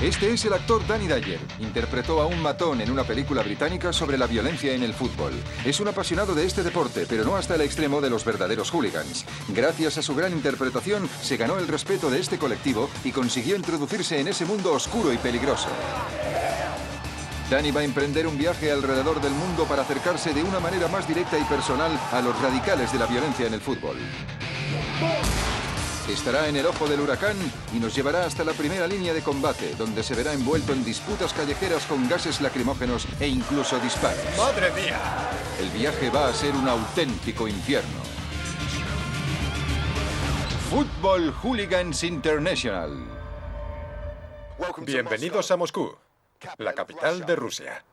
Este es el actor Danny Dyer. Interpretó a un matón en una película británica sobre la violencia en el fútbol. Es un apasionado de este deporte, pero no hasta el extremo de los verdaderos hooligans. Gracias a su gran interpretación, se ganó el respeto de este colectivo y consiguió introducirse en ese mundo oscuro y peligroso. Danny va a emprender un viaje alrededor del mundo para acercarse de una manera más directa y personal a los radicales de la violencia en el fútbol. Estará en el ojo del huracán y nos llevará hasta la primera línea de combate, donde se verá envuelto en disputas callejeras con gases lacrimógenos e incluso disparos. ¡Madre mía! El viaje va a ser un auténtico infierno. Football Hooligans International. Bienvenidos a Moscú, la capital de Rusia.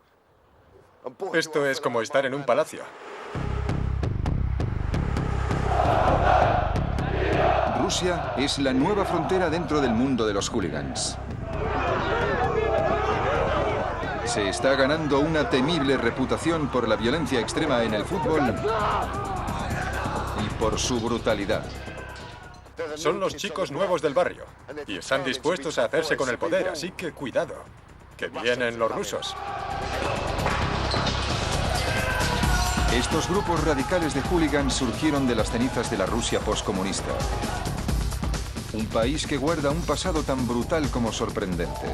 Esto es como estar en un palacio. Rusia es la nueva frontera dentro del mundo de los hooligans. Se está ganando una temible reputación por la violencia extrema en el fútbol y por su brutalidad. Son los chicos nuevos del barrio y están dispuestos a hacerse con el poder, así que cuidado, que vienen los rusos. Estos grupos radicales de hooligans surgieron de las cenizas de la Rusia postcomunista. Un país que guarda un pasado tan brutal como sorprendente.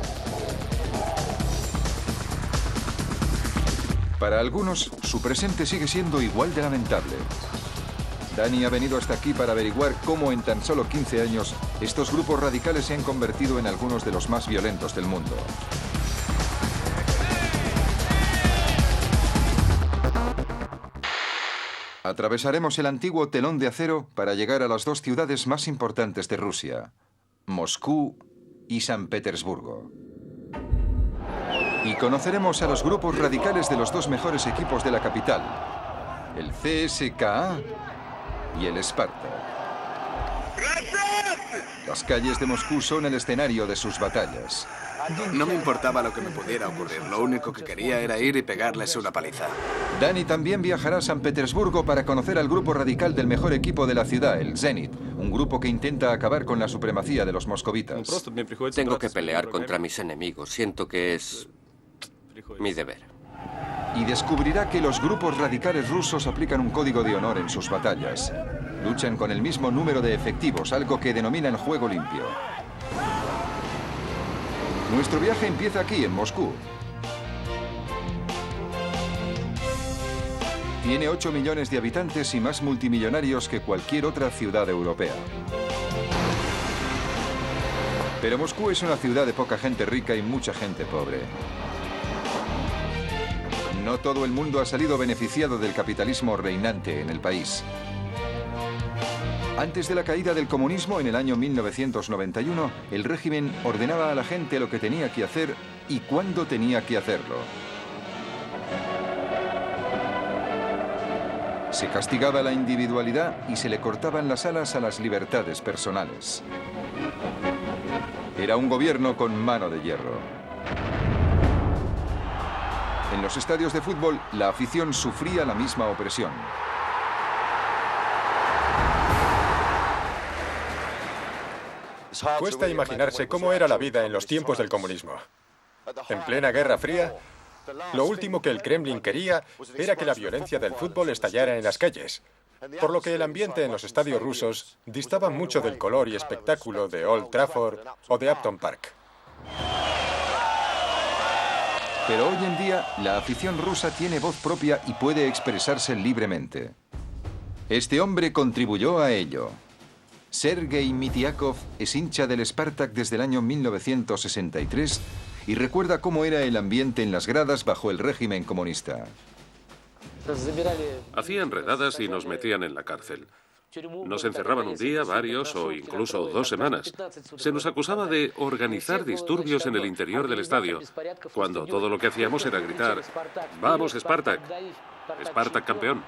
Para algunos, su presente sigue siendo igual de lamentable. Danny ha venido hasta aquí para averiguar cómo en tan solo 15 años estos grupos radicales se han convertido en algunos de los más violentos del mundo. Atravesaremos el antiguo telón de acero para llegar a las dos ciudades más importantes de Rusia, Moscú y San Petersburgo. Y conoceremos a los grupos radicales de los dos mejores equipos de la capital, el CSKA y el Spartak. Las calles de Moscú son el escenario de sus batallas. No me importaba lo que me pudiera ocurrir, lo único que quería era ir y pegarles una paliza. Danny también viajará a San Petersburgo para conocer al grupo radical del mejor equipo de la ciudad, el Zenit, un grupo que intenta acabar con la supremacía de los moscovitas. Tengo que pelear contra mis enemigos, siento que es mi deber. Y descubrirá que los grupos radicales rusos aplican un código de honor en sus batallas. Luchan con el mismo número de efectivos, algo que denominan juego limpio. Nuestro viaje empieza aquí, en Moscú. Tiene 8 millones de habitantes y más multimillonarios que cualquier otra ciudad europea. Pero Moscú es una ciudad de poca gente rica y mucha gente pobre. No todo el mundo ha salido beneficiado del capitalismo reinante en el país. Antes de la caída del comunismo, en el año 1991, el régimen ordenaba a la gente lo que tenía que hacer y cuándo tenía que hacerlo. Se castigaba la individualidad y se le cortaban las alas a las libertades personales. Era un gobierno con mano de hierro. En los estadios de fútbol, la afición sufría la misma opresión. Cuesta imaginarse cómo era la vida en los tiempos del comunismo. En plena Guerra Fría, lo último que el Kremlin quería era que la violencia del fútbol estallara en las calles, por lo que el ambiente en los estadios rusos distaba mucho del color y espectáculo de Old Trafford o de Upton Park. Pero hoy en día, la afición rusa tiene voz propia y puede expresarse libremente. Este hombre contribuyó a ello. Sergei Mitiakov es hincha del Spartak desde el año 1963 y recuerda cómo era el ambiente en las gradas bajo el régimen comunista. Hacían redadas y nos metían en la cárcel. Nos encerraban un día, varios o incluso 2 semanas. Se nos acusaba de organizar disturbios en el interior del estadio, cuando todo lo que hacíamos era gritar: ¡Vamos, Spartak! ¡Spartak campeón!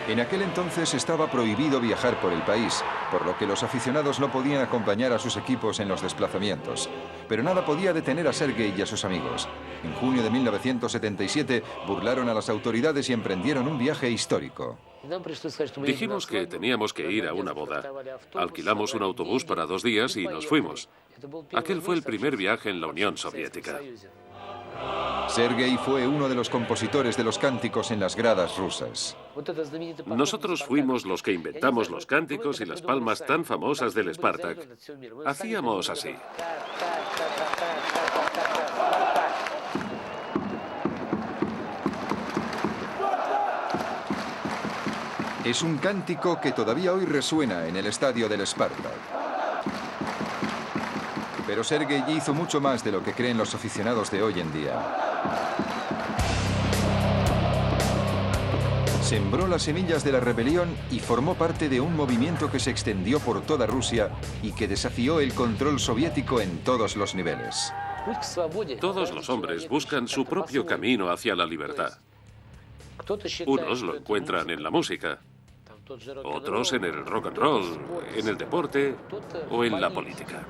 En aquel entonces estaba prohibido viajar por el país, por lo que los aficionados no podían acompañar a sus equipos en los desplazamientos. Pero nada podía detener a Sergei y a sus amigos. En junio de 1977 burlaron a las autoridades y emprendieron un viaje histórico. Dijimos que teníamos que ir a una boda. Alquilamos un autobús para 2 días y nos fuimos. Aquel fue el primer viaje en la Unión Soviética. Sergei fue uno de los compositores de los cánticos en las gradas rusas. Nosotros fuimos los que inventamos los cánticos y las palmas tan famosas del Spartak. Hacíamos así. Es un cántico que todavía hoy resuena en el estadio del Spartak. Pero Sergei hizo mucho más de lo que creen los aficionados de hoy en día. Sembró las semillas de la rebelión y formó parte de un movimiento que se extendió por toda Rusia y que desafió el control soviético en todos los niveles. Todos los hombres buscan su propio camino hacia la libertad. Unos lo encuentran en la música, otros en el rock and roll, en el deporte o en la política.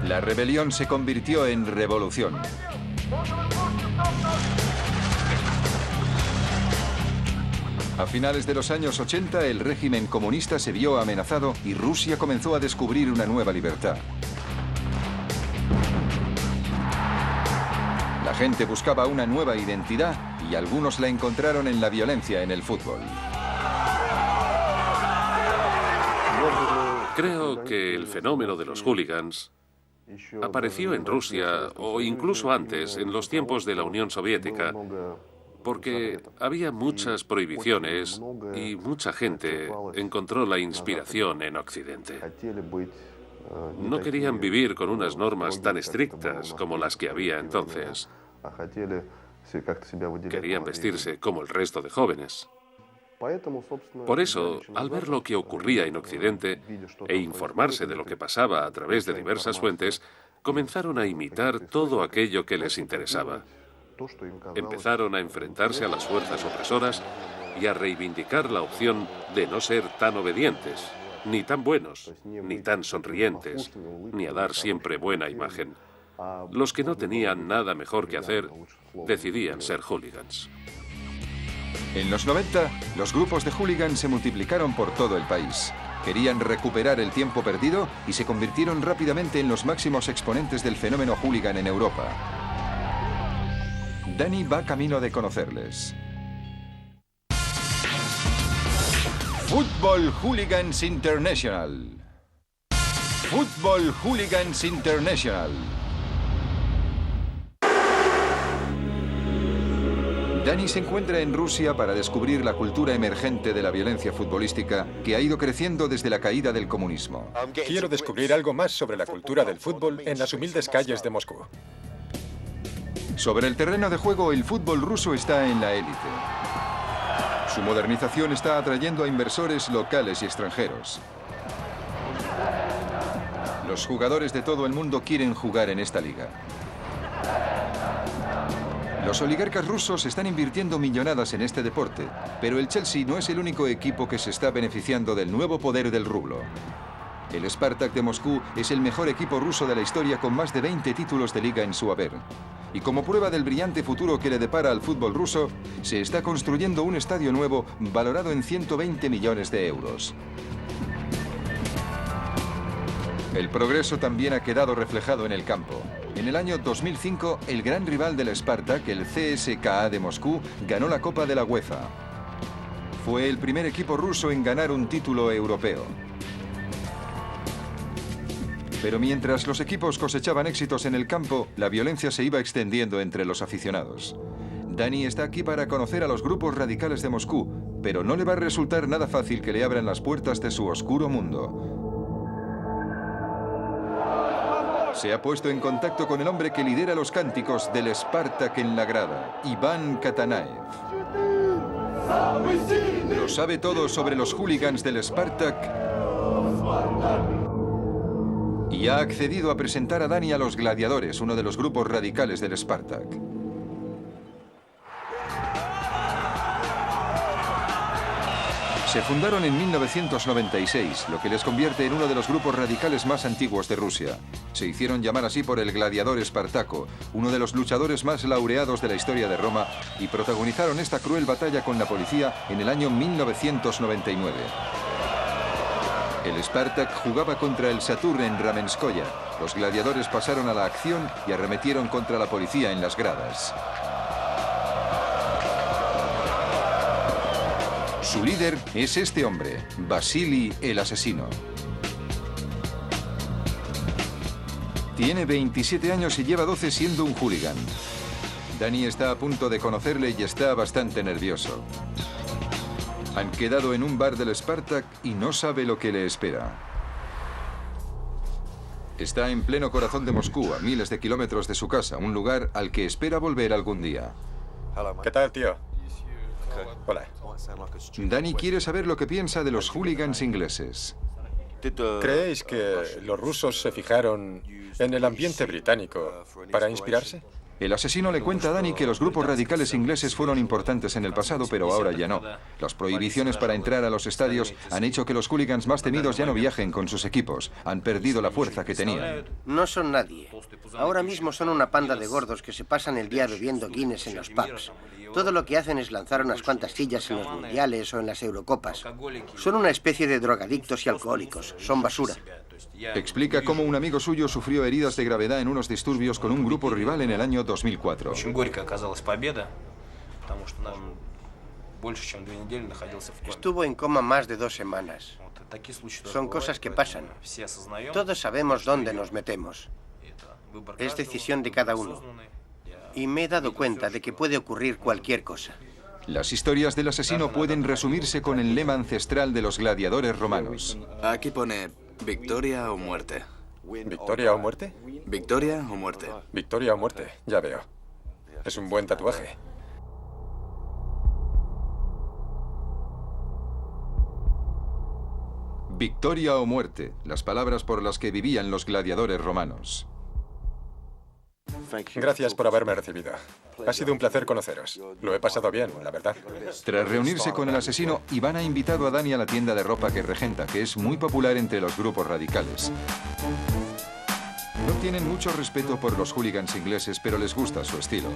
La rebelión se convirtió en revolución. A finales de los años 80, el régimen comunista se vio amenazado y Rusia comenzó a descubrir una nueva libertad. La gente buscaba una nueva identidad y algunos la encontraron en la violencia en el fútbol. Creo que el fenómeno de los hooligans apareció en Rusia o incluso antes, en los tiempos de la Unión Soviética, porque había muchas prohibiciones y mucha gente encontró la inspiración en Occidente. No querían vivir con unas normas tan estrictas como las que había entonces. Querían vestirse como el resto de jóvenes. Por eso, al ver lo que ocurría en Occidente e informarse de lo que pasaba a través de diversas fuentes, comenzaron a imitar todo aquello que les interesaba. Empezaron a enfrentarse a las fuerzas opresoras y a reivindicar la opción de no ser tan obedientes, ni tan buenos, ni tan sonrientes, ni a dar siempre buena imagen. Los que no tenían nada mejor que hacer decidían ser hooligans. En los 90, los grupos de hooligans se multiplicaron por todo el país. Querían recuperar el tiempo perdido y se convirtieron rápidamente en los máximos exponentes del fenómeno hooligan en Europa. Dani va camino de conocerles. Football Hooligans International. Football Hooligans International. Dani se encuentra en Rusia para descubrir la cultura emergente de la violencia futbolística que ha ido creciendo desde la caída del comunismo. Quiero descubrir algo más sobre la cultura del fútbol en las humildes calles de Moscú. Sobre el terreno de juego, el fútbol ruso está en la élite. Su modernización está atrayendo a inversores locales y extranjeros. Los jugadores de todo el mundo quieren jugar en esta liga. Los oligarcas rusos están invirtiendo millonadas en este deporte, pero el Chelsea no es el único equipo que se está beneficiando del nuevo poder del rublo. El Spartak de Moscú es el mejor equipo ruso de la historia con más de 20 títulos de liga en su haber. Y como prueba del brillante futuro que le depara al fútbol ruso, se está construyendo un estadio nuevo valorado en 120 millones de euros. El progreso también ha quedado reflejado en el campo. En el año 2005, el gran rival del Spartak, el CSKA de Moscú, ganó la Copa de la UEFA. Fue el primer equipo ruso en ganar un título europeo. Pero mientras los equipos cosechaban éxitos en el campo, la violencia se iba extendiendo entre los aficionados. Dani está aquí para conocer a los grupos radicales de Moscú, pero no le va a resultar nada fácil que le abran las puertas de su oscuro mundo. Se ha puesto en contacto con el hombre que lidera los cánticos del Spartak en la grada, Iván Katanaev. Lo sabe todo sobre los hooligans del Spartak y ha accedido a presentar a Dani a los Gladiadores, uno de los grupos radicales del Spartak. Se fundaron en 1996, lo que les convierte en uno de los grupos radicales más antiguos de Rusia. Se hicieron llamar así por el gladiador Espartaco, uno de los luchadores más laureados de la historia de Roma, y protagonizaron esta cruel batalla con la policía en el año 1999. El Spartak jugaba contra el Saturn en Ramenskoye. Los gladiadores pasaron a la acción y arremetieron contra la policía en las gradas. Su líder es este hombre, Vasily el Asesino. Tiene 27 años y lleva 12 siendo un hooligan. Dani está a punto de conocerle y está bastante nervioso. Han quedado en un bar del Spartak y no sabe lo que le espera. Está en pleno corazón de Moscú, a miles de kilómetros de su casa, un lugar al que espera volver algún día. ¿Qué tal, tío? Hola. Dani quiere saber lo que piensa de los hooligans ingleses. ¿Creéis que los rusos se fijaron en el ambiente británico para inspirarse? El asesino le cuenta a Dani que los grupos radicales ingleses fueron importantes en el pasado, pero ahora ya no. Las prohibiciones para entrar a los estadios han hecho que los hooligans más temidos ya no viajen con sus equipos. Han perdido la fuerza que tenían. No son nadie. Ahora mismo son una panda de gordos que se pasan el día bebiendo Guinness en los pubs. Todo lo que hacen es lanzar unas cuantas sillas en los mundiales o en las Eurocopas. Son una especie de drogadictos y alcohólicos. Son basura. Explica cómo un amigo suyo sufrió heridas de gravedad en unos disturbios con un grupo rival en el año 2004. Estuvo en coma más de 2 semanas. Son cosas que pasan. Todos sabemos dónde nos metemos. Es decisión de cada uno. Y me he dado cuenta de que puede ocurrir cualquier cosa. Las historias del asesino pueden resumirse con el lema ancestral de los gladiadores romanos. Aquí pone victoria o muerte. ¿Victoria o muerte? Victoria o muerte. Victoria o muerte, ya veo. Es un buen tatuaje. Victoria o muerte, las palabras por las que vivían los gladiadores romanos. Gracias por haberme recibido. Ha sido un placer conoceros. Lo he pasado bien, la verdad. Tras reunirse con el asesino, Iván ha invitado a Dani a la tienda de ropa que regenta, que es muy popular entre los grupos radicales. No tienen mucho respeto por los hooligans ingleses, pero les gusta su estilo.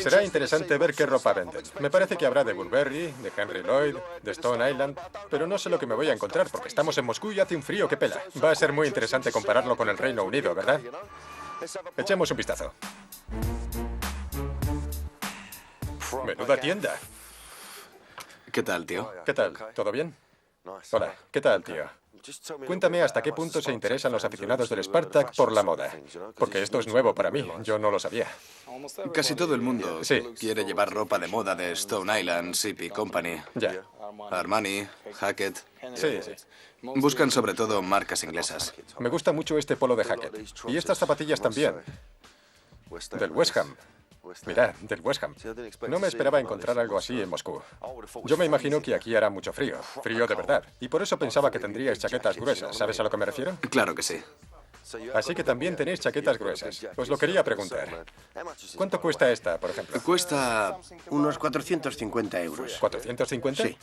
Será interesante ver qué ropa venden. Me parece que habrá de Burberry, de Henry Lloyd, de Stone Island, pero no sé lo que me voy a encontrar porque estamos en Moscú y hace un frío que pela. Va a ser muy interesante compararlo con el Reino Unido, ¿verdad? Echemos un vistazo. Menuda tienda. ¿Qué tal, tío? ¿Qué tal? ¿Todo bien? Hola, ¿qué tal, tío? Cuéntame hasta qué punto se interesan los aficionados del Spartak por la moda. Porque esto es nuevo para mí, yo no lo sabía. Casi todo el mundo Sí. quiere llevar ropa de moda de Stone Island, CP Company, Ya. Armani, Hackett. Sí, sí. Buscan sobre todo marcas inglesas. Me gusta mucho este polo de Hackett. Y estas zapatillas también. Del West Ham. Mirad, del West Ham. No me esperaba encontrar algo así en Moscú. Yo me imagino que aquí hará mucho frío. Frío de verdad. Y por eso pensaba que tendríais chaquetas gruesas. ¿Sabes a lo que me refiero? Claro que sí. Así que también tenéis chaquetas gruesas. Os lo quería preguntar. ¿Cuánto cuesta esta, por ejemplo? Cuesta... Unos 450 euros. ¿450? Sí.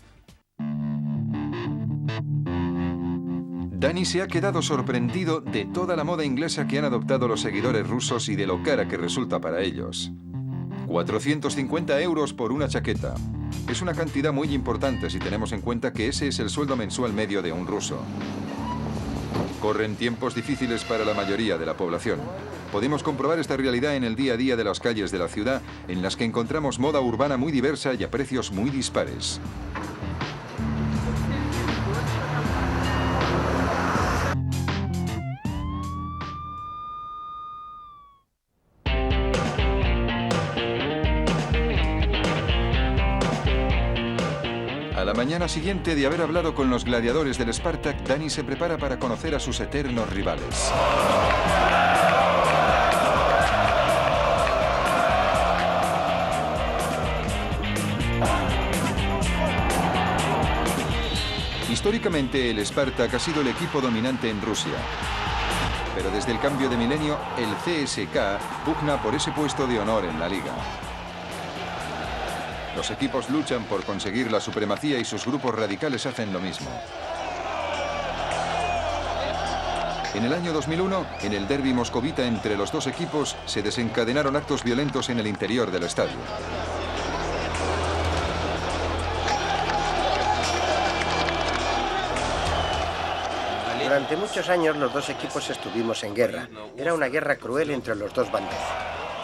Dani se ha quedado sorprendido de toda la moda inglesa que han adoptado los seguidores rusos y de lo cara que resulta para ellos. 450 euros por una chaqueta. Es una cantidad muy importante si tenemos en cuenta que ese es el sueldo mensual medio de un ruso. Corren tiempos difíciles para la mayoría de la población. Podemos comprobar esta realidad en el día a día de las calles de la ciudad, en las que encontramos moda urbana muy diversa y a precios muy dispares. A la mañana siguiente de haber hablado con los gladiadores del Spartak, Dani se prepara para conocer a sus eternos rivales. Históricamente, el Spartak ha sido el equipo dominante en Rusia. Pero desde el cambio de milenio, el CSKA pugna por ese puesto de honor en la liga. Los equipos luchan por conseguir la supremacía y sus grupos radicales hacen lo mismo. En el año 2001, en el derbi moscovita entre los dos equipos, se desencadenaron actos violentos en el interior del estadio. Durante muchos años los dos equipos estuvimos en guerra. Era una guerra cruel entre los dos bandos.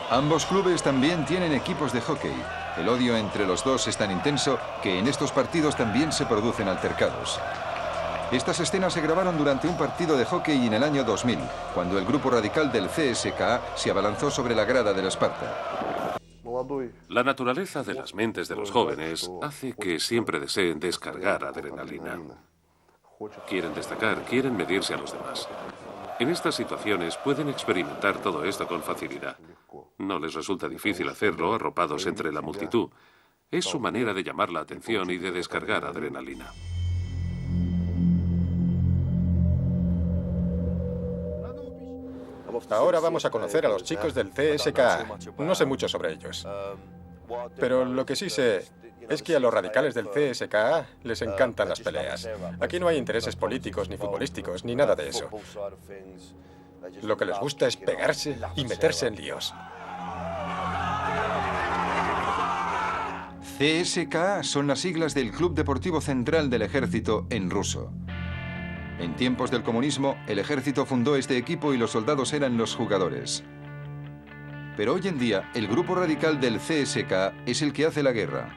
Ambos clubes también tienen equipos de hockey. El odio entre los dos es tan intenso que en estos partidos también se producen altercados. Estas escenas se grabaron durante un partido de hockey en el año 2000, cuando el grupo radical del CSKA se abalanzó sobre la grada del Sparta. La naturaleza de las mentes de los jóvenes hace que siempre deseen descargar adrenalina. Quieren destacar, quieren medirse a los demás. En estas situaciones pueden experimentar todo esto con facilidad. No les resulta difícil hacerlo arropados entre la multitud. Es su manera de llamar la atención y de descargar adrenalina. Ahora vamos a conocer a los chicos del CSKA. No sé mucho sobre ellos. Pero lo que sí sé es que a los radicales del CSKA les encantan las peleas. Aquí no hay intereses políticos, ni futbolísticos, ni nada de eso. Lo que les gusta es pegarse y meterse en líos. CSKA son las siglas del Club Deportivo Central del Ejército en ruso. En tiempos del comunismo, el ejército fundó este equipo y los soldados eran los jugadores. Pero hoy en día, el grupo radical del CSKA es el que hace la guerra.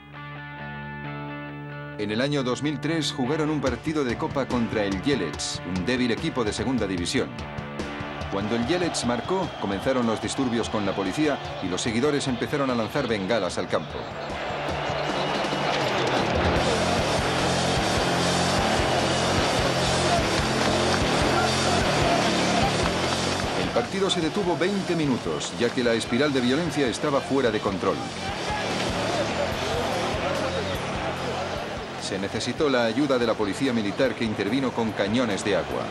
En el año 2003 jugaron un partido de copa contra el Yelets, un débil equipo de segunda división. Cuando el Yelets marcó, comenzaron los disturbios con la policía y los seguidores empezaron a lanzar bengalas al campo. El partido se detuvo 20 minutos, ya que la espiral de violencia estaba fuera de control. Se necesitó la ayuda de la policía militar que intervino con cañones de agua.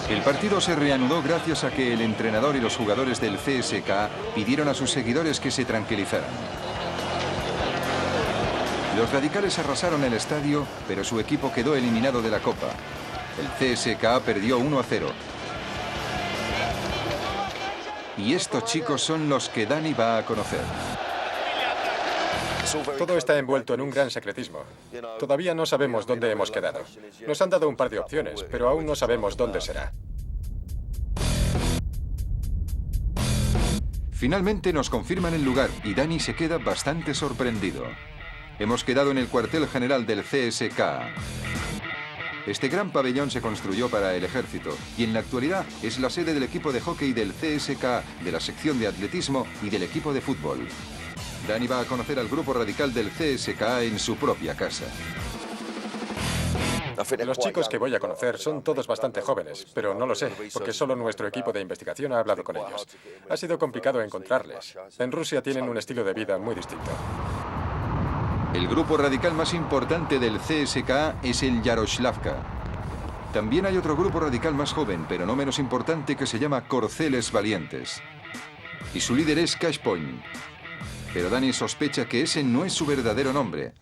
El partido se reanudó gracias a que el entrenador y los jugadores del CSKA pidieron a sus seguidores que se tranquilizaran. Los radicales arrasaron el estadio, pero su equipo quedó eliminado de la Copa. El CSKA perdió 1-0. Y estos chicos son los que Dani va a conocer. Todo está envuelto en un gran secretismo. Todavía no sabemos dónde hemos quedado. Nos han dado un par de opciones, pero aún no sabemos dónde será. Finalmente nos confirman el lugar y Dani se queda bastante sorprendido. Hemos quedado en el cuartel general del CSKA. Este gran pabellón se construyó para el ejército y en la actualidad es la sede del equipo de hockey del CSKA, de la sección de atletismo y del equipo de fútbol. Dani va a conocer al grupo radical del CSKA en su propia casa. Los chicos que voy a conocer son todos bastante jóvenes, pero no lo sé, porque solo nuestro equipo de investigación ha hablado con ellos. Ha sido complicado encontrarles. En Rusia tienen un estilo de vida muy distinto. El grupo radical más importante del CSKA es el Yaroslavka. También hay otro grupo radical más joven, pero no menos importante, que se llama Corceles Valientes. Y su líder es Cashpoint. Pero Dani sospecha que ese no es su verdadero nombre.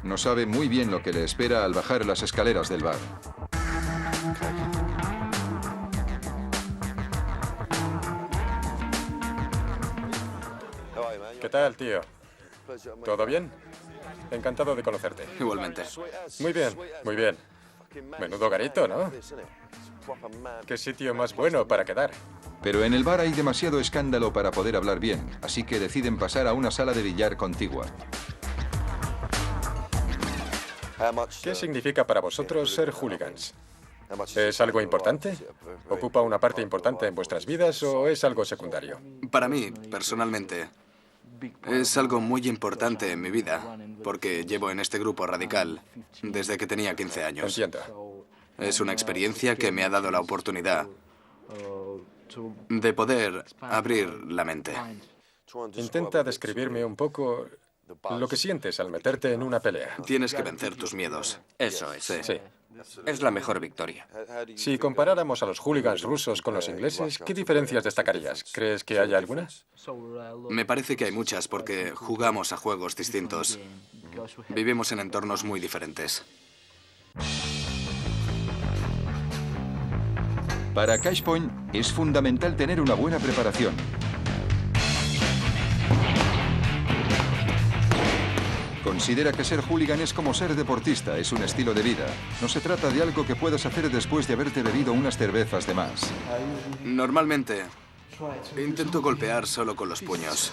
No sabe muy bien lo que le espera al bajar las escaleras del bar. ¿Qué tal, tío? ¿Todo bien? Encantado de conocerte. Igualmente. Muy bien, muy bien. Menudo garito, ¿no? Qué sitio más bueno para quedar. Pero en el bar hay demasiado escándalo para poder hablar bien, así que deciden pasar a una sala de billar contigua. ¿Qué significa para vosotros ser hooligans? ¿Es algo importante? ¿Ocupa una parte importante en vuestras vidas o es algo secundario? Para mí, personalmente, es algo muy importante en mi vida, porque llevo en este grupo radical desde que tenía 15 años. Entiendo. Es una experiencia que me ha dado la oportunidad de poder abrir la mente. Intenta describirme un poco lo que sientes al meterte en una pelea. Tienes que vencer tus miedos. Eso es. Sí. Sí. Es la mejor victoria. Si comparáramos a los hooligans rusos con los ingleses, ¿qué diferencias destacarías? ¿Crees que haya alguna? Me parece que hay muchas porque jugamos a juegos distintos. Vivimos en entornos muy diferentes. Para Cash Point es fundamental tener una buena preparación. Considera que ser hooligan es como ser deportista, es un estilo de vida. No se trata de algo que puedas hacer después de haberte bebido unas cervezas de más. Normalmente, intento golpear solo con los puños.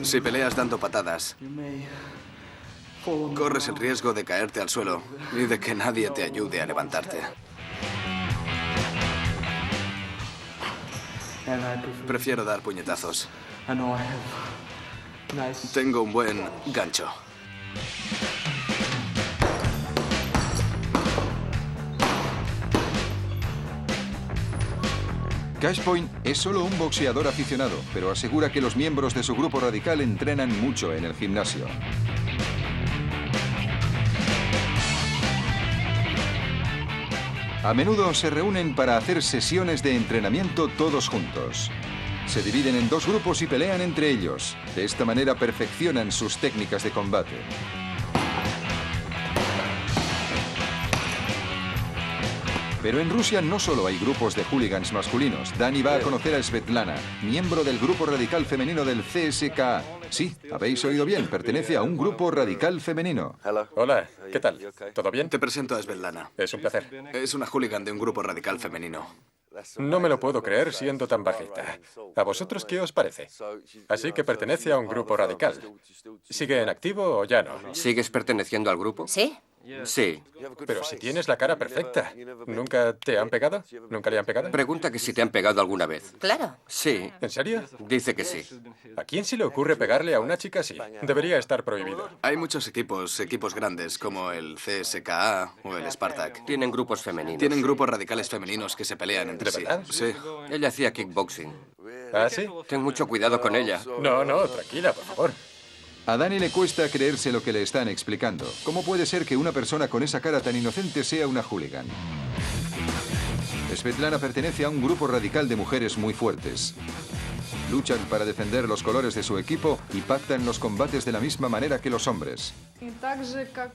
Si peleas dando patadas, corres el riesgo de caerte al suelo y de que nadie te ayude a levantarte. Prefiero dar puñetazos. Tengo un buen gancho. Cash Point es solo un boxeador aficionado, pero asegura que los miembros de su grupo radical entrenan mucho en el gimnasio. A menudo se reúnen para hacer sesiones de entrenamiento todos juntos. Se dividen en dos grupos y pelean entre ellos. De esta manera perfeccionan sus técnicas de combate. Pero en Rusia no solo hay grupos de hooligans masculinos. Dani va a conocer a Svetlana, miembro del grupo radical femenino del CSKA. Sí, habéis oído bien, pertenece a un grupo radical femenino. Hola, ¿qué tal? ¿Todo bien? Te presento a Svetlana. Es un placer. Es una hooligan de un grupo radical femenino. No me lo puedo creer siendo tan bajita. ¿A vosotros qué os parece? Así que pertenece a un grupo radical. ¿Sigue en activo o ya no? ¿Sigues perteneciendo al grupo? ¿Sí? Sí. Pero si tienes la cara perfecta. ¿Nunca te han pegado? ¿Nunca le han pegado? Pregunta que si te han pegado alguna vez. Claro. Sí. ¿En serio? Dice que sí. ¿A quién se le ocurre pegarle a una chica así? Debería estar prohibido. Hay muchos equipos grandes, como el CSKA o el Spartak. Tienen grupos femeninos. Tienen grupos radicales femeninos que se pelean entre ¿De sí. verdad? Sí. Ella hacía kickboxing. ¿Ah, sí? Ten mucho cuidado con ella. No, tranquila, por favor. A Dani le cuesta creerse lo que le están explicando. ¿Cómo puede ser que una persona con esa cara tan inocente sea una hooligan? Svetlana pertenece a un grupo radical de mujeres muy fuertes. Luchan para defender los colores de su equipo y pactan los combates de la misma manera que los hombres.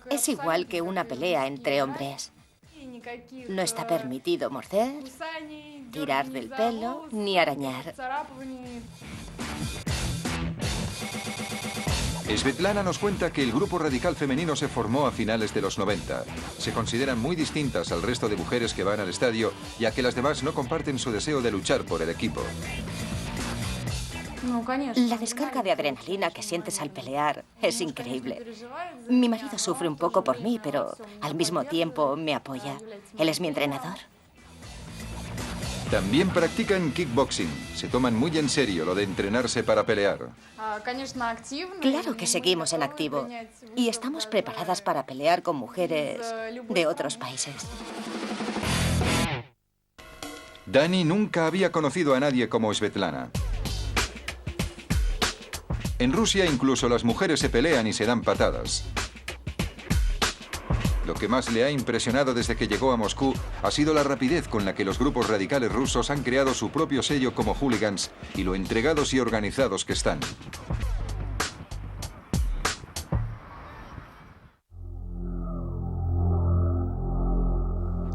Es igual que una pelea entre hombres. No está permitido morder, tirar del pelo ni arañar. Svetlana nos cuenta que el grupo radical femenino se formó a finales de los 90. Se consideran muy distintas al resto de mujeres que van al estadio, ya que las demás no comparten su deseo de luchar por el equipo. La descarga de adrenalina que sientes al pelear es increíble. Mi marido sufre un poco por mí, pero al mismo tiempo me apoya. Él es mi entrenador. También practican kickboxing. Se toman muy en serio lo de entrenarse para pelear. Claro que seguimos en activo y estamos preparadas para pelear con mujeres de otros países. Dani nunca había conocido a nadie como Svetlana. En Rusia incluso las mujeres se pelean y se dan patadas. Lo que más le ha impresionado desde que llegó a Moscú ha sido la rapidez con la que los grupos radicales rusos han creado su propio sello como hooligans y lo entregados y organizados que están.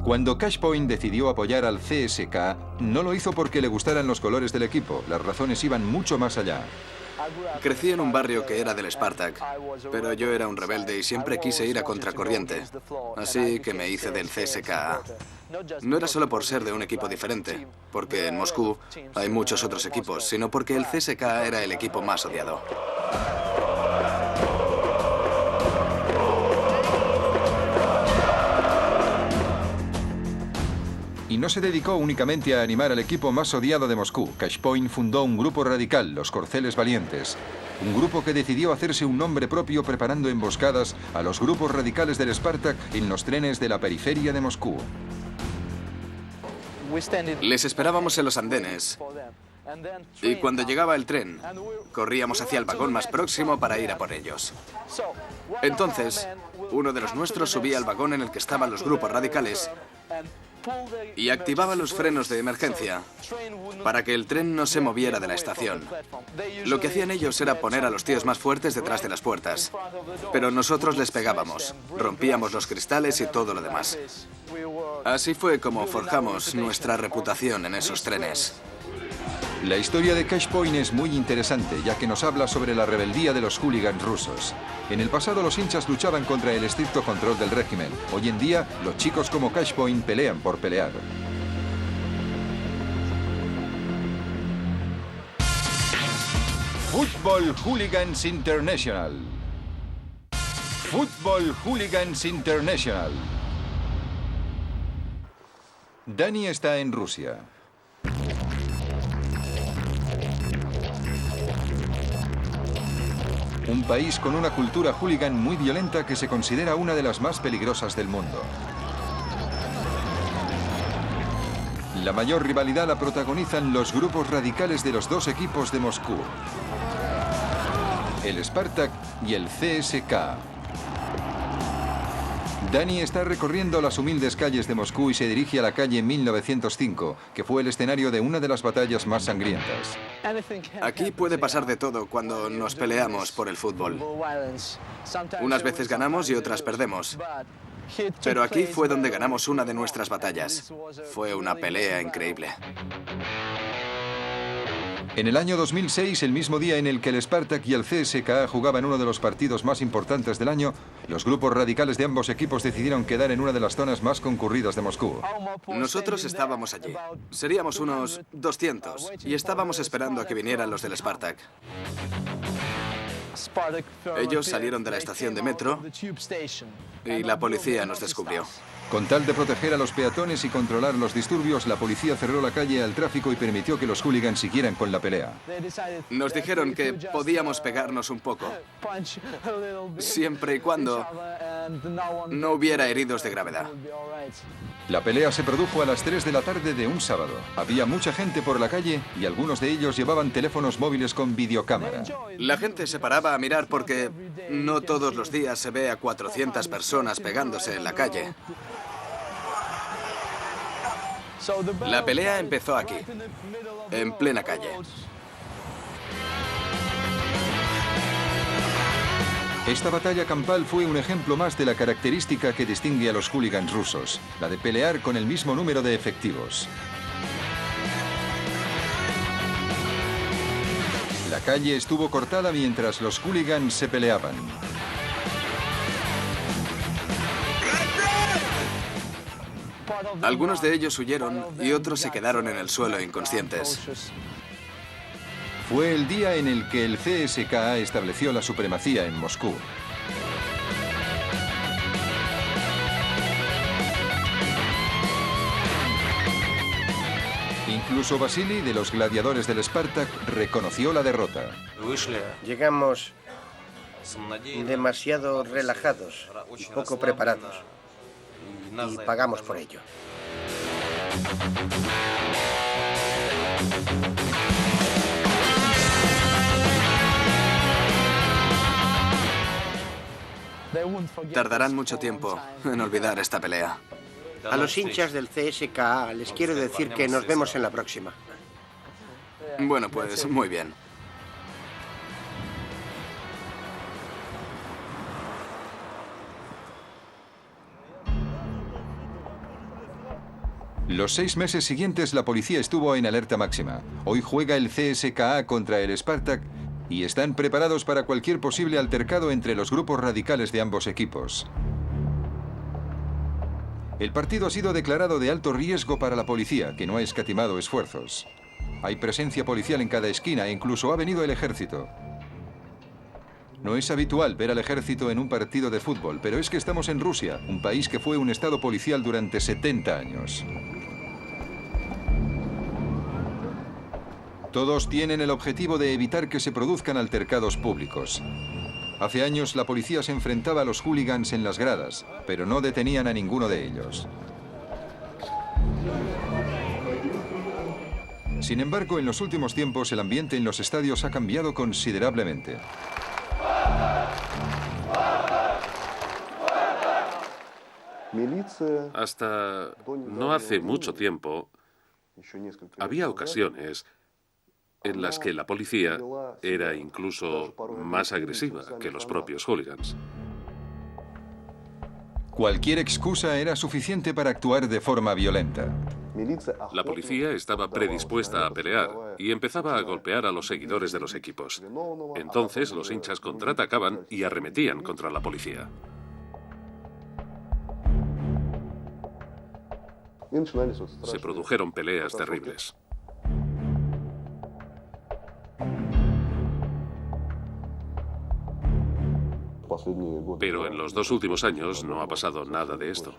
Cuando Cash Point decidió apoyar al CSKA, no lo hizo porque le gustaran los colores del equipo. Las razones iban mucho más allá. Crecí en un barrio que era del Spartak, pero yo era un rebelde y siempre quise ir a contracorriente. Así que me hice del CSKA. No era solo por ser de un equipo diferente, porque en Moscú hay muchos otros equipos, sino porque el CSKA era el equipo más odiado. Y no se dedicó únicamente a animar al equipo más odiado de Moscú. Cash Point fundó un grupo radical, los Corceles Valientes. Un grupo que decidió hacerse un nombre propio preparando emboscadas a los grupos radicales del Spartak en los trenes de la periferia de Moscú. Les esperábamos en los andenes Y cuando llegaba el tren, corríamos hacia el vagón más próximo para ir a por ellos. Entonces, uno de los nuestros subía al vagón en el que estaban los grupos radicales y activaba los frenos de emergencia para que el tren no se moviera de la estación. Lo que hacían ellos era poner a los tíos más fuertes detrás de las puertas, pero nosotros les pegábamos, rompíamos los cristales y todo lo demás. Así fue como forjamos nuestra reputación en esos trenes. La historia de Cash Point es muy interesante, ya que nos habla sobre la rebeldía de los hooligans rusos. En el pasado los hinchas luchaban contra el estricto control del régimen. Hoy en día, los chicos como Cash Point pelean por pelear. Football Hooligans International. Football Hooligans International. Dani está en Rusia. Un país con una cultura hooligan muy violenta que se considera una de las más peligrosas del mundo. La mayor rivalidad la protagonizan los grupos radicales de los dos equipos de Moscú, el Spartak y el CSKA. Dani está recorriendo las humildes calles de Moscú y se dirige a la calle 1905, que fue el escenario de una de las batallas más sangrientas. Aquí puede pasar de todo cuando nos peleamos por el fútbol. Unas veces ganamos y otras perdemos. Pero aquí fue donde ganamos una de nuestras batallas. Fue una pelea increíble. En el año 2006, el mismo día en el que el Spartak y el CSKA jugaban uno de los partidos más importantes del año, los grupos radicales de ambos equipos decidieron quedar en una de las zonas más concurridas de Moscú. Nosotros estábamos allí. Seríamos unos 200 y estábamos esperando a que vinieran los del Spartak. Ellos salieron de la estación de metro y la policía nos descubrió. Con tal de proteger a los peatones y controlar los disturbios, la policía cerró la calle al tráfico y permitió que los hooligans siguieran con la pelea. Nos dijeron que podíamos pegarnos un poco, siempre y cuando no hubiera heridos de gravedad. La pelea se produjo a las 3 de la tarde de un sábado. Había mucha gente por la calle y algunos de ellos llevaban teléfonos móviles con videocámara. La gente se paraba a mirar porque no todos los días se ve a 400 personas pegándose en la calle. La pelea empezó aquí, en plena calle. Esta batalla campal fue un ejemplo más de la característica que distingue a los hooligans rusos, la de pelear con el mismo número de efectivos. La calle estuvo cortada mientras los hooligans se peleaban. Algunos de ellos huyeron y otros se quedaron en el suelo inconscientes. Fue el día en el que el CSKA estableció la supremacía en Moscú. Incluso Vasily, de los gladiadores del Spartak, reconoció la derrota. Llegamos demasiado relajados y poco preparados. Y pagamos por ello. Tardarán mucho tiempo en olvidar esta pelea. A los hinchas del CSKA les quiero decir que nos vemos en la próxima. Bueno, pues muy bien. Los 6 meses siguientes la policía estuvo en alerta máxima. Hoy juega el CSKA contra el Spartak y están preparados para cualquier posible altercado entre los grupos radicales de ambos equipos. El partido ha sido declarado de alto riesgo para la policía, que no ha escatimado esfuerzos. Hay presencia policial en cada esquina e incluso ha venido el ejército. No es habitual ver al ejército en un partido de fútbol, pero es que estamos en Rusia, un país que fue un estado policial durante 70 años. Todos tienen el objetivo de evitar que se produzcan altercados públicos. Hace años la policía se enfrentaba a los hooligans en las gradas, pero no detenían a ninguno de ellos. Sin embargo, en los últimos tiempos el ambiente en los estadios ha cambiado considerablemente. Hasta no hace mucho tiempo, había ocasiones en las que la policía era incluso más agresiva que los propios hooligans. Cualquier excusa era suficiente para actuar de forma violenta. La policía estaba predispuesta a pelear y empezaba a golpear a los seguidores de los equipos. Entonces los hinchas contraatacaban y arremetían contra la policía. Se produjeron peleas terribles. Pero en los 2 últimos años no ha pasado nada de esto.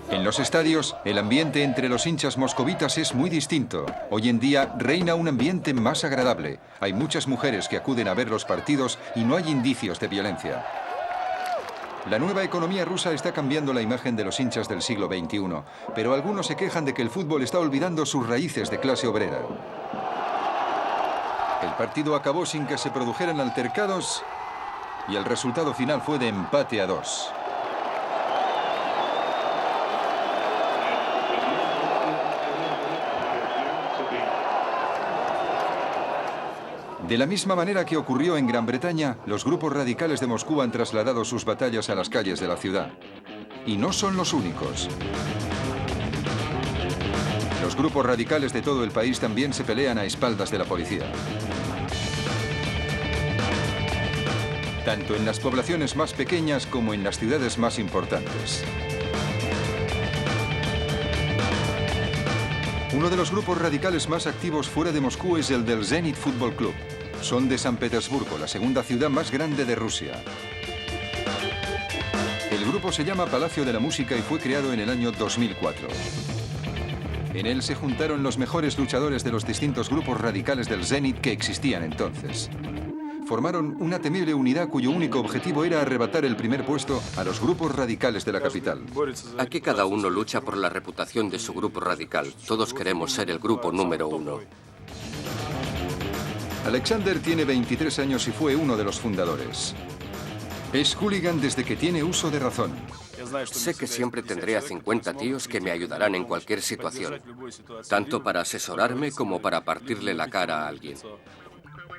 En los estadios, el ambiente entre los hinchas moscovitas es muy distinto. Hoy en día reina un ambiente más agradable. Hay muchas mujeres que acuden a ver los partidos y no hay indicios de violencia. La nueva economía rusa está cambiando la imagen de los hinchas del siglo XXI, pero algunos se quejan de que el fútbol está olvidando sus raíces de clase obrera. El partido acabó sin que se produjeran altercados y el resultado final fue de empate a 2. De la misma manera que ocurrió en Gran Bretaña, los grupos radicales de Moscú han trasladado sus batallas a las calles de la ciudad. Y no son los únicos. Los grupos radicales de todo el país también se pelean a espaldas de la policía. Tanto en las poblaciones más pequeñas como en las ciudades más importantes. Uno de los grupos radicales más activos fuera de Moscú es el del Zenit Football Club. Son de San Petersburgo, la segunda ciudad más grande de Rusia. El grupo se llama Palacio de la Música y fue creado en el año 2004. En él se juntaron los mejores luchadores de los distintos grupos radicales del Zenit que existían entonces. Formaron una temible unidad cuyo único objetivo era arrebatar el primer puesto a los grupos radicales de la capital. Aquí cada uno lucha por la reputación de su grupo radical. Todos queremos ser el grupo número 1. Alexander tiene 23 años y fue uno de los fundadores. Es hooligan desde que tiene uso de razón. Sé que siempre tendré a 50 tíos que me ayudarán en cualquier situación, tanto para asesorarme como para partirle la cara a alguien.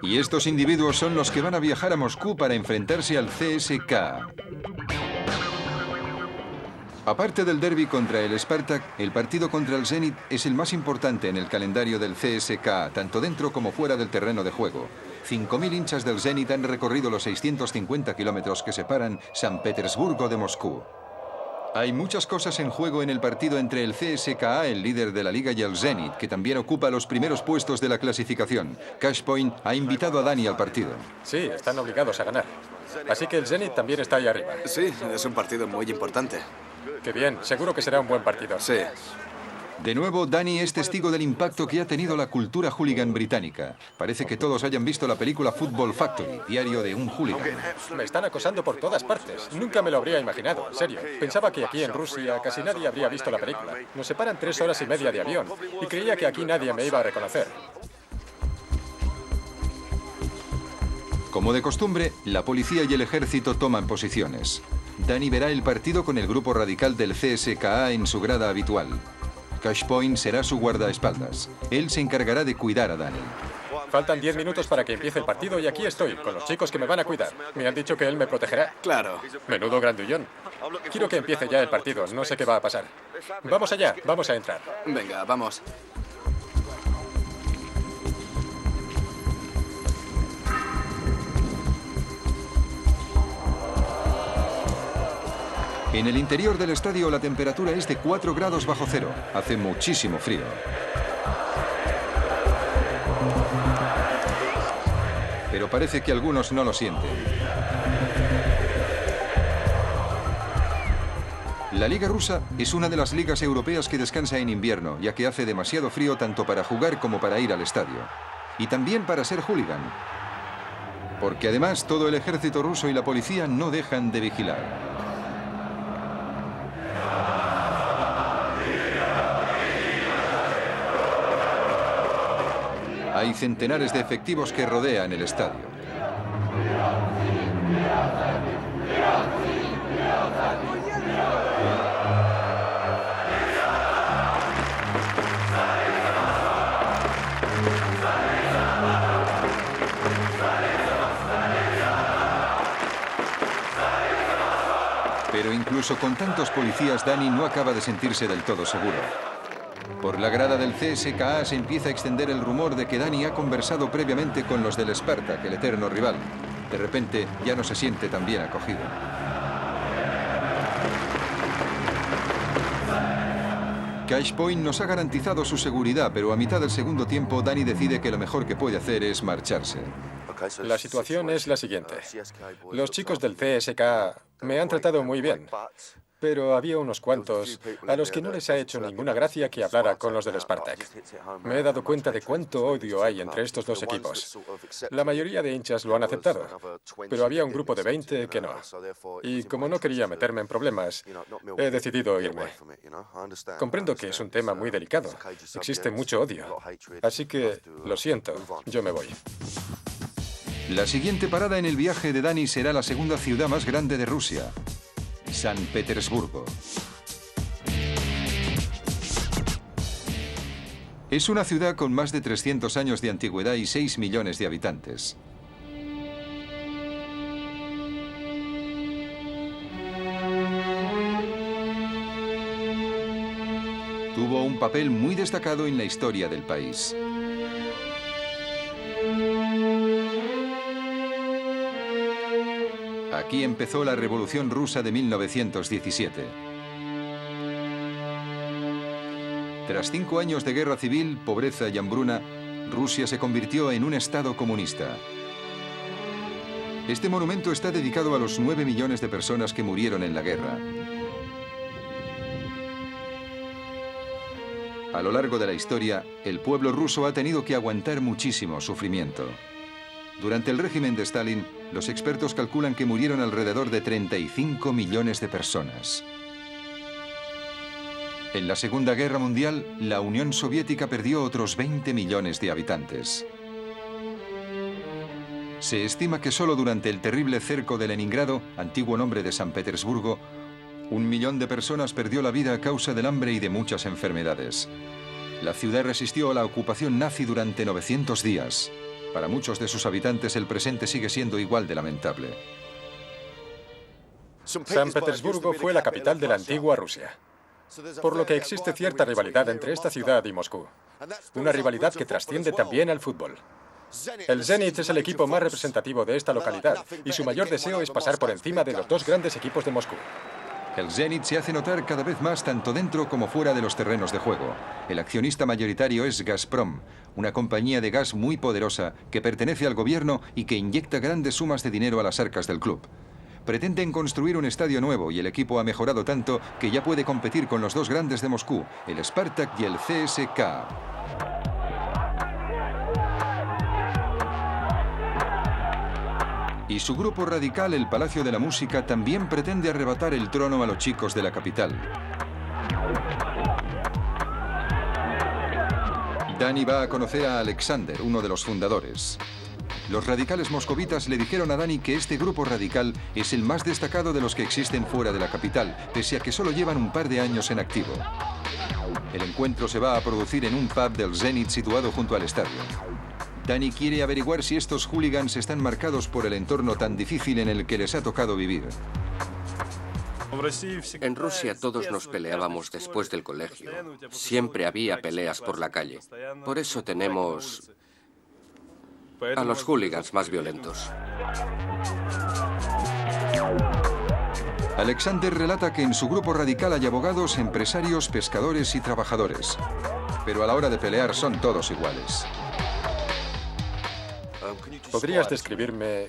Y estos individuos son los que van a viajar a Moscú para enfrentarse al CSKA. Aparte del derbi contra el Spartak, el partido contra el Zenit es el más importante en el calendario del CSKA, tanto dentro como fuera del terreno de juego. 5.000 hinchas del Zenit han recorrido los 650 kilómetros que separan San Petersburgo de Moscú. Hay muchas cosas en juego en el partido entre el CSKA, el líder de la liga, y el Zenit, que también ocupa los primeros puestos de la clasificación. Cashpoint ha invitado a Dani al partido. Sí, están obligados a ganar. Así que el Zenit también está ahí arriba. Sí, es un partido muy importante. Qué bien, seguro que será un buen partido. Sí. De nuevo, Dani es testigo del impacto que ha tenido la cultura hooligan británica. Parece que todos hayan visto la película Football Factory, diario de un hooligan. Me están acosando por todas partes. Nunca me lo habría imaginado, en serio. Pensaba que aquí en Rusia casi nadie habría visto la película. Nos separan 3 horas y media de avión y creía que aquí nadie me iba a reconocer. Como de costumbre, la policía y el ejército toman posiciones. Dani verá el partido con el grupo radical del CSKA en su grada habitual. Cashpoint será su guardaespaldas. Él se encargará de cuidar a Dani. Faltan 10 minutos para que empiece el partido y aquí estoy, con los chicos que me van a cuidar. Me han dicho que él me protegerá. Claro. Menudo grandullón. Quiero que empiece ya el partido, no sé qué va a pasar. Vamos allá, vamos a entrar. Venga, vamos. En el interior del estadio la temperatura es de 4 grados bajo cero. Hace muchísimo frío. Pero parece que algunos no lo sienten. La Liga Rusa es una de las ligas europeas que descansa en invierno, ya que hace demasiado frío tanto para jugar como para ir al estadio. Y también para ser hooligan. Porque además todo el ejército ruso y la policía no dejan de vigilar. Hay centenares de efectivos que rodean el estadio. Pero incluso con tantos policías, Dani no acaba de sentirse del todo seguro. Por la grada del CSKA se empieza a extender el rumor de que Dani ha conversado previamente con los del Spartak, el eterno rival. De repente ya no se siente tan bien acogido. Cash Point nos ha garantizado su seguridad, pero a mitad del segundo tiempo Dani decide que lo mejor que puede hacer es marcharse. La situación es la siguiente. Los chicos del CSKA me han tratado muy bien, pero había unos cuantos a los que no les ha hecho ninguna gracia que hablara con los del Spartak. Me he dado cuenta de cuánto odio hay entre estos dos equipos. La mayoría de hinchas lo han aceptado, pero había un grupo de 20 que no. Y como no quería meterme en problemas, he decidido irme. Comprendo que es un tema muy delicado. Existe mucho odio. Así que, lo siento, yo me voy. La siguiente parada en el viaje de Dani será la segunda ciudad más grande de Rusia, San Petersburgo. Es una ciudad con más de 300 años de antigüedad y 6 millones de habitantes. Tuvo un papel muy destacado en la historia del país. Aquí empezó la Revolución Rusa de 1917. Tras 5 años de guerra civil, pobreza y hambruna, Rusia se convirtió en un estado comunista. Este monumento está dedicado a los 9 millones de personas que murieron en la guerra. A lo largo de la historia, el pueblo ruso ha tenido que aguantar muchísimo sufrimiento. Durante el régimen de Stalin, los expertos calculan que murieron alrededor de 35 millones de personas. En la Segunda Guerra Mundial, la Unión Soviética perdió otros 20 millones de habitantes. Se estima que solo durante el terrible cerco de Leningrado, antiguo nombre de San Petersburgo, 1 millón de personas perdió la vida a causa del hambre y de muchas enfermedades. La ciudad resistió a la ocupación nazi durante 900 días. Para muchos de sus habitantes, el presente sigue siendo igual de lamentable. San Petersburgo fue la capital de la antigua Rusia, por lo que existe cierta rivalidad entre esta ciudad y Moscú. Una rivalidad que trasciende también al fútbol. El Zenit es el equipo más representativo de esta localidad y su mayor deseo es pasar por encima de los dos grandes equipos de Moscú. El Zenit se hace notar cada vez más tanto dentro como fuera de los terrenos de juego. El accionista mayoritario es Gazprom, una compañía de gas muy poderosa que pertenece al gobierno y que inyecta grandes sumas de dinero a las arcas del club. Pretenden construir un estadio nuevo y el equipo ha mejorado tanto que ya puede competir con los dos grandes de Moscú, el Spartak y el CSKA. Y su grupo radical, el Palacio de la Música, también pretende arrebatar el trono a los chicos de la capital. Dani va a conocer a Alexander, uno de los fundadores. Los radicales moscovitas le dijeron a Dani que este grupo radical es el más destacado de los que existen fuera de la capital, pese a que solo llevan un par de años en activo. El encuentro se va a producir en un pub del Zenit situado junto al estadio. Dani quiere averiguar si estos hooligans están marcados por el entorno tan difícil en el que les ha tocado vivir. En Rusia todos nos peleábamos después del colegio. Siempre había peleas por la calle. Por eso tenemos a los hooligans más violentos. Alexander relata que en su grupo radical hay abogados, empresarios, pescadores y trabajadores. Pero a la hora de pelear son todos iguales. ¿Podrías describirme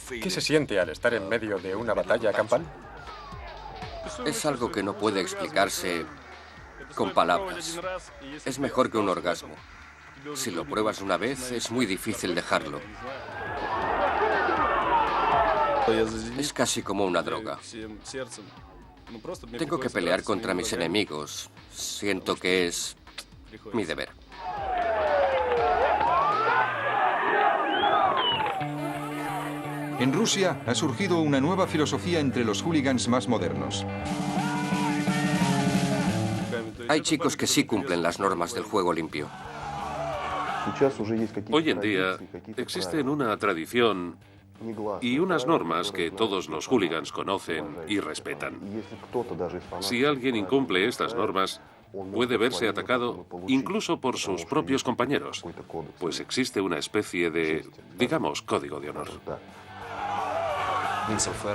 qué se siente al estar en medio de una batalla campal? Es algo que no puede explicarse con palabras. Es mejor que un orgasmo. Si lo pruebas una vez, es muy difícil dejarlo. Es casi como una droga. Tengo que pelear contra mis enemigos. Siento que es mi deber. En Rusia ha surgido una nueva filosofía entre los hooligans más modernos. Hay chicos que sí cumplen las normas del juego limpio. Hoy en día existen una tradición y unas normas que todos los hooligans conocen y respetan. Si alguien incumple estas normas, puede verse atacado incluso por sus propios compañeros, pues existe una especie de, digamos, código de honor.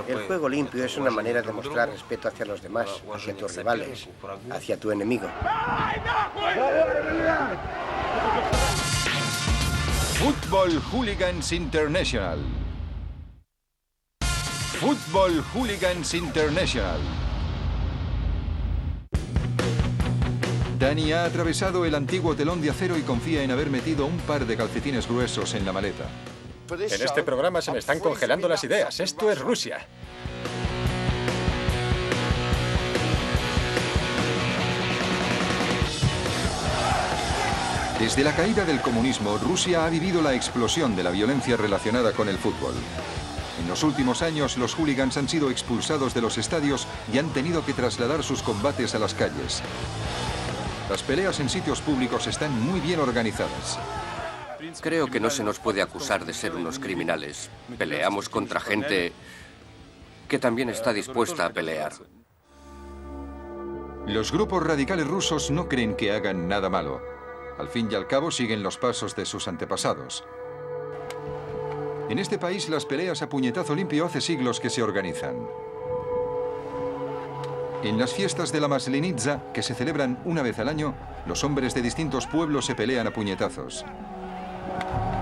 El juego limpio es una manera de mostrar respeto hacia los demás, hacia tus rivales, hacia tu enemigo. Football Hooligans International. Football Hooligans International. Danny ha atravesado el antiguo telón de acero y confía en haber metido un par de calcetines gruesos en la maleta. En este programa se me están congelando las ideas. Esto es Rusia. Desde la caída del comunismo, Rusia ha vivido la explosión de la violencia relacionada con el fútbol. En los últimos años, los hooligans han sido expulsados de los estadios y han tenido que trasladar sus combates a las calles. Las peleas en sitios públicos están muy bien organizadas. Creo que no se nos puede acusar de ser unos criminales. Peleamos contra gente que también está dispuesta a pelear. Los grupos radicales rusos no creen que hagan nada malo. Al fin y al cabo siguen los pasos de sus antepasados. En este país las peleas a puñetazo limpio hace siglos que se organizan. En las fiestas de la Maslenitsa, que se celebran una vez al año, los hombres de distintos pueblos se pelean a puñetazos.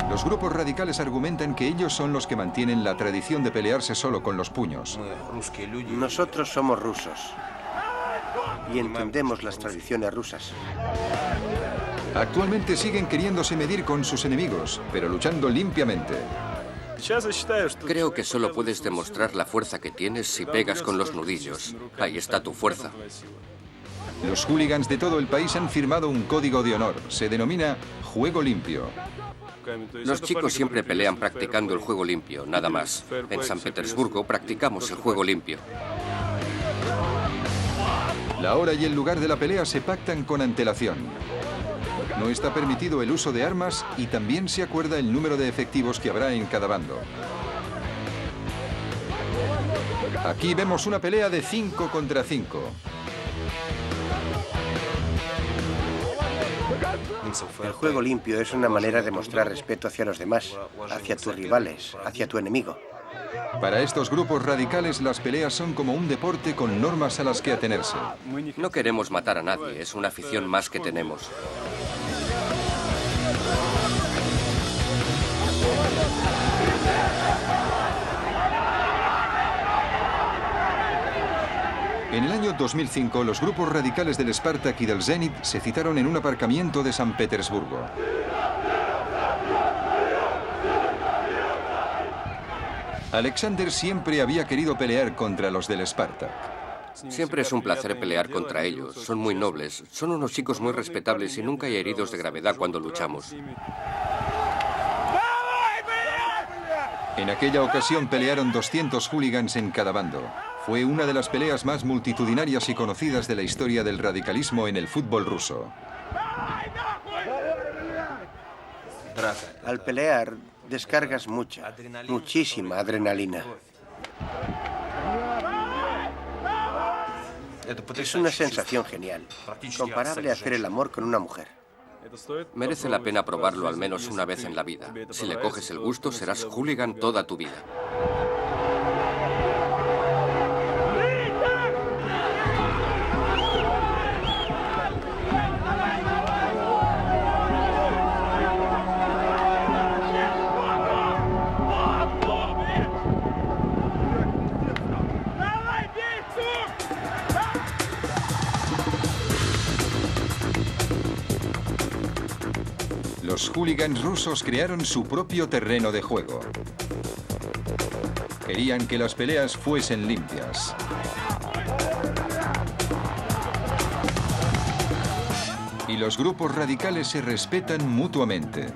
Los grupos radicales argumentan que ellos son los que mantienen la tradición de pelearse solo con los puños. Nosotros somos rusos y entendemos las tradiciones rusas. Actualmente siguen queriéndose medir con sus enemigos, pero luchando limpiamente. Creo que solo puedes demostrar la fuerza que tienes si pegas con los nudillos. Ahí está tu fuerza. Los hooligans de todo el país han firmado un código de honor. Se denomina Juego Limpio. Los chicos siempre pelean practicando el juego limpio, nada más. En San Petersburgo practicamos el juego limpio. La hora y el lugar de la pelea se pactan con antelación. No está permitido el uso de armas y también se acuerda el número de efectivos que habrá en cada bando. Aquí vemos una pelea de 5 contra 5. El juego limpio es una manera de mostrar respeto hacia los demás, hacia tus rivales, hacia tu enemigo. Para estos grupos radicales, las peleas son como un deporte con normas a las que atenerse. No queremos matar a nadie, es una afición más que tenemos. En el año 2005, los grupos radicales del Spartak y del Zenit se citaron en un aparcamiento de San Petersburgo. Alexander siempre había querido pelear contra los del Spartak. Siempre es un placer pelear contra ellos. Son muy nobles, son unos chicos muy respetables y nunca hay heridos de gravedad cuando luchamos. En aquella ocasión pelearon 200 hooligans en cada bando. Fue una de las peleas más multitudinarias y conocidas de la historia del radicalismo en el fútbol ruso. Al pelear, descargas muchísima adrenalina. Es una sensación genial, comparable a hacer el amor con una mujer. Merece la pena probarlo al menos una vez en la vida. Si le coges el gusto, serás hooligan toda tu vida. Los hooligans rusos crearon su propio terreno de juego. Querían que las peleas fuesen limpias. Y los grupos radicales se respetan mutuamente.